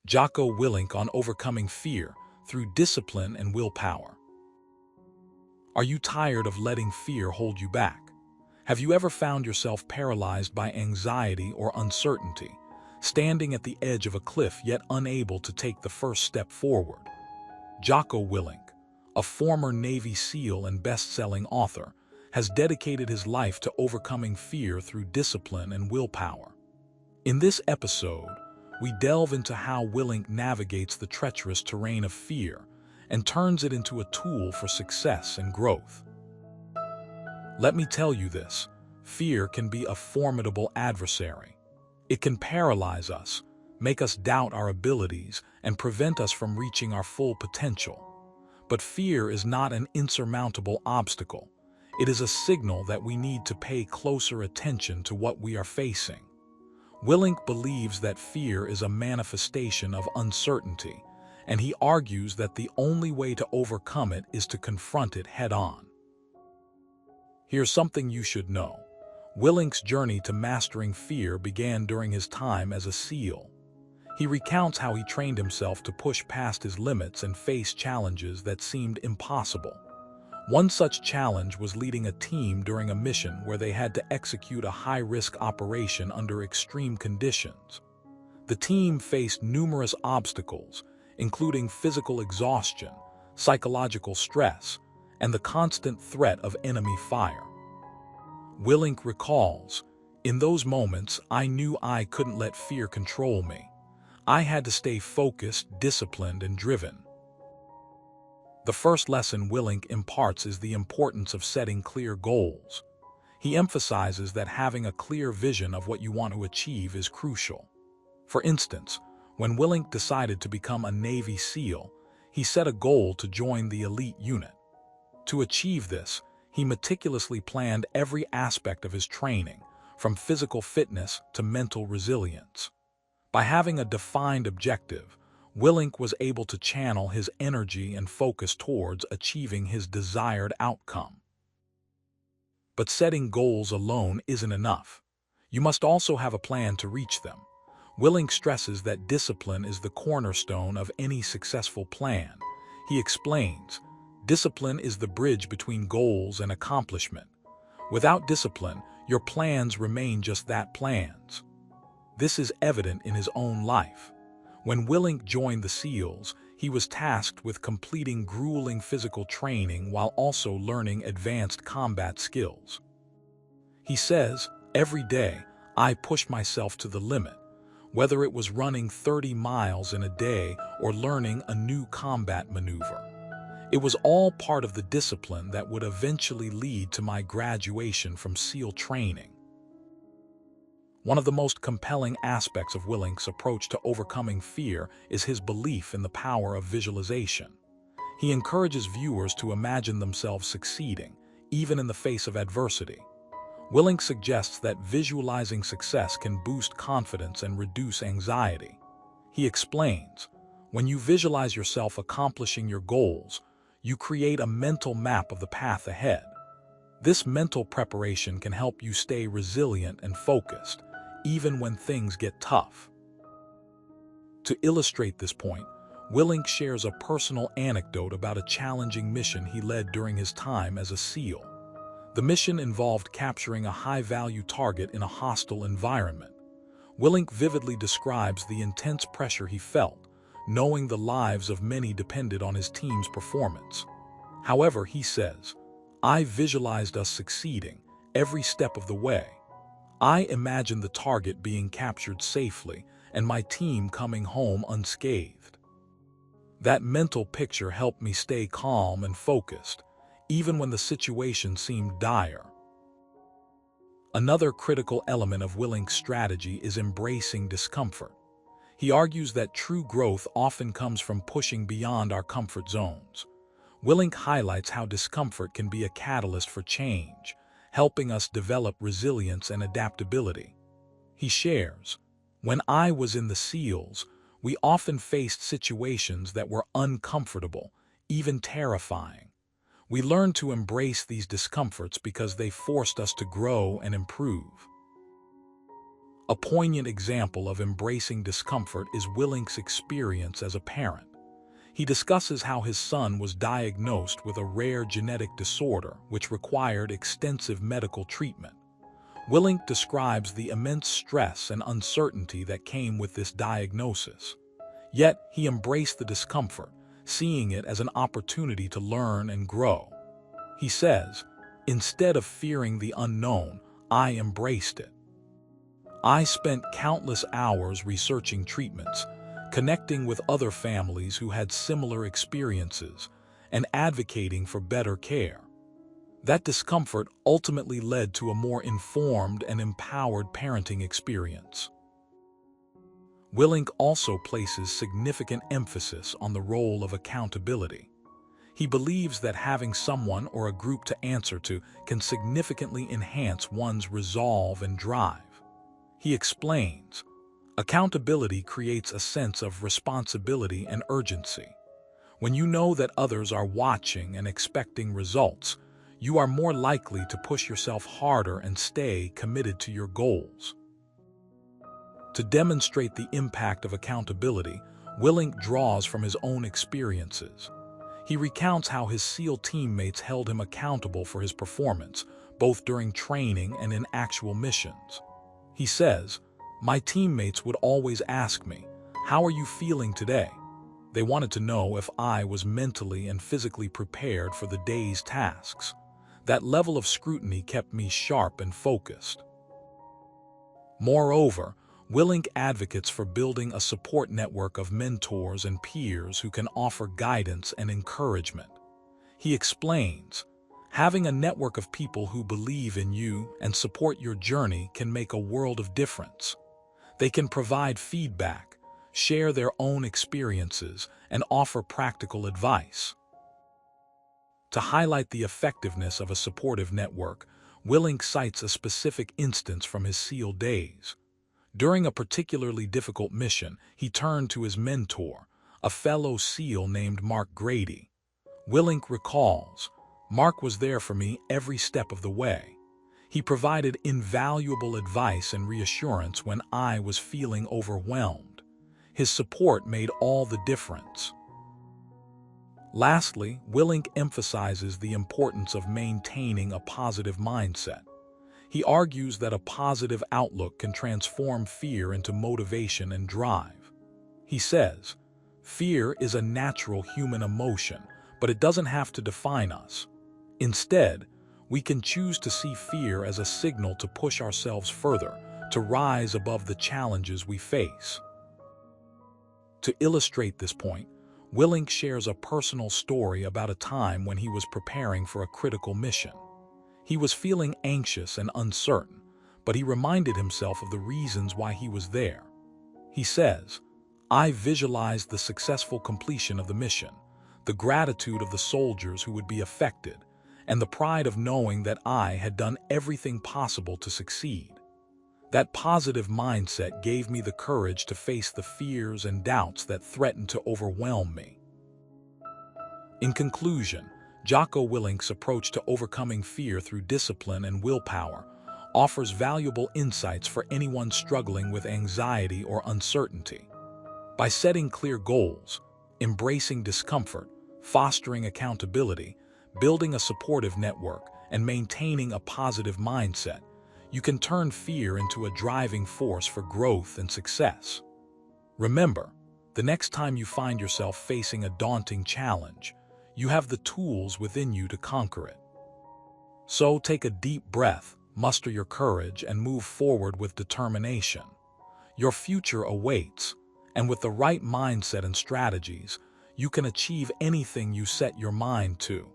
Jocko Willink on overcoming fear through discipline and willpower. Are you tired of letting fear hold you back? Have you ever found yourself paralyzed by anxiety or uncertainty, standing at the edge of a cliff yet unable to take the first step forward? Jocko Willink, a former Navy SEAL and best-selling author, has dedicated his life to overcoming fear through discipline and willpower. In this episode, we delve into how Willink navigates the treacherous terrain of fear and turns it into a tool for success and growth. Let me tell you this, fear can be a formidable adversary. It can paralyze us, make us doubt our abilities, and prevent us from reaching our full potential. But fear is not an insurmountable obstacle. It is a signal that we need to pay closer attention to what we are facing. Willink believes that fear is a manifestation of uncertainty, and he argues that the only way to overcome it is to confront it head-on. Here's something you should know. Willink's journey to mastering fear began during his time as a SEAL. He recounts how he trained himself to push past his limits and face challenges that seemed impossible. One such challenge was leading a team during a mission where they had to execute a high-risk operation under extreme conditions. The team faced numerous obstacles, including physical exhaustion, psychological stress, and the constant threat of enemy fire. Willink recalls, "In those moments, I knew I couldn't let fear control me. I had to stay focused, disciplined, and driven." The first lesson Willink imparts is the importance of setting clear goals. He emphasizes that having a clear vision of what you want to achieve is crucial. For instance, when Willink decided to become a Navy SEAL, he set a goal to join the elite unit. To achieve this, he meticulously planned every aspect of his training, from physical fitness to mental resilience. By having a defined objective, Willink was able to channel his energy and focus towards achieving his desired outcome. But setting goals alone isn't enough. You must also have a plan to reach them. Willink stresses that discipline is the cornerstone of any successful plan. He explains, "Discipline is the bridge between goals and accomplishment. Without discipline, your plans remain just that, plans." This is evident in his own life. When Willink joined the SEALs, he was tasked with completing grueling physical training while also learning advanced combat skills. He says, "Every day, I pushed myself to the limit, whether it was running 30 miles in a day or learning a new combat maneuver. It was all part of the discipline that would eventually lead to my graduation from SEAL training." One of the most compelling aspects of Willink's approach to overcoming fear is his belief in the power of visualization. He encourages viewers to imagine themselves succeeding, even in the face of adversity. Willink suggests that visualizing success can boost confidence and reduce anxiety. He explains, "When you visualize yourself accomplishing your goals, you create a mental map of the path ahead. This mental preparation can help you stay resilient and focused, even when things get tough." To illustrate this point, Willink shares a personal anecdote about a challenging mission he led during his time as a SEAL. The mission involved capturing a high-value target in a hostile environment. Willink vividly describes the intense pressure he felt, knowing the lives of many depended on his team's performance. However, he says, "I visualized us succeeding every step of the way. I imagined the target being captured safely and my team coming home unscathed. That mental picture helped me stay calm and focused, even when the situation seemed dire." Another critical element of Willink's strategy is embracing discomfort. He argues that true growth often comes from pushing beyond our comfort zones. Willink highlights how discomfort can be a catalyst for change, helping us develop resilience and adaptability. He shares, "When I was in the SEALs, we often faced situations that were uncomfortable, even terrifying. We learned to embrace these discomforts because they forced us to grow and improve." A poignant example of embracing discomfort is Willink's experience as a parent. He discusses how his son was diagnosed with a rare genetic disorder which required extensive medical treatment. Willink describes the immense stress and uncertainty that came with this diagnosis. Yet, he embraced the discomfort, seeing it as an opportunity to learn and grow. He says, "Instead of fearing the unknown, I embraced it. I spent countless hours researching treatments, connecting with other families who had similar experiences, and advocating for better care. That discomfort ultimately led to a more informed and empowered parenting experience." Willink also places significant emphasis on the role of accountability. He believes that having someone or a group to answer to can significantly enhance one's resolve and drive. He explains, "Accountability creates a sense of responsibility and urgency. When you know that others are watching and expecting results, you are more likely to push yourself harder and stay committed to your goals." To demonstrate the impact of accountability, Willink draws from his own experiences. He recounts how his SEAL teammates held him accountable for his performance, both during training and in actual missions. He says, "My teammates would always ask me, 'How are you feeling today?' They wanted to know if I was mentally and physically prepared for the day's tasks. That level of scrutiny kept me sharp and focused." Moreover, Willink advocates for building a support network of mentors and peers who can offer guidance and encouragement. He explains, "Having a network of people who believe in you and support your journey can make a world of difference. They can provide feedback, share their own experiences, and offer practical advice." To highlight the effectiveness of a supportive network, Willink cites a specific instance from his SEAL days. During a particularly difficult mission, he turned to his mentor, a fellow SEAL named Mark Grady. Willink recalls, "Mark was there for me every step of the way. He provided invaluable advice and reassurance when I was feeling overwhelmed. His support made all the difference." Lastly, Willink emphasizes the importance of maintaining a positive mindset. He argues that a positive outlook can transform fear into motivation and drive. He says, "Fear is a natural human emotion, but it doesn't have to define us. Instead, we can choose to see fear as a signal to push ourselves further, to rise above the challenges we face." To illustrate this point, Willink shares a personal story about a time when he was preparing for a critical mission. He was feeling anxious and uncertain, but he reminded himself of the reasons why he was there. He says, "I visualized the successful completion of the mission, the gratitude of the soldiers who would be affected, and the pride of knowing that I had done everything possible to succeed. That positive mindset gave me the courage to face the fears and doubts that threatened to overwhelm me." In conclusion, Jocko Willink's approach to overcoming fear through discipline and willpower offers valuable insights for anyone struggling with anxiety or uncertainty. By setting clear goals, embracing discomfort, fostering accountability, building a supportive network, and maintaining a positive mindset, you can turn fear into a driving force for growth and success. Remember, the next time you find yourself facing a daunting challenge, you have the tools within you to conquer it. So take a deep breath, muster your courage, and move forward with determination. Your future awaits, and with the right mindset and strategies, you can achieve anything you set your mind to.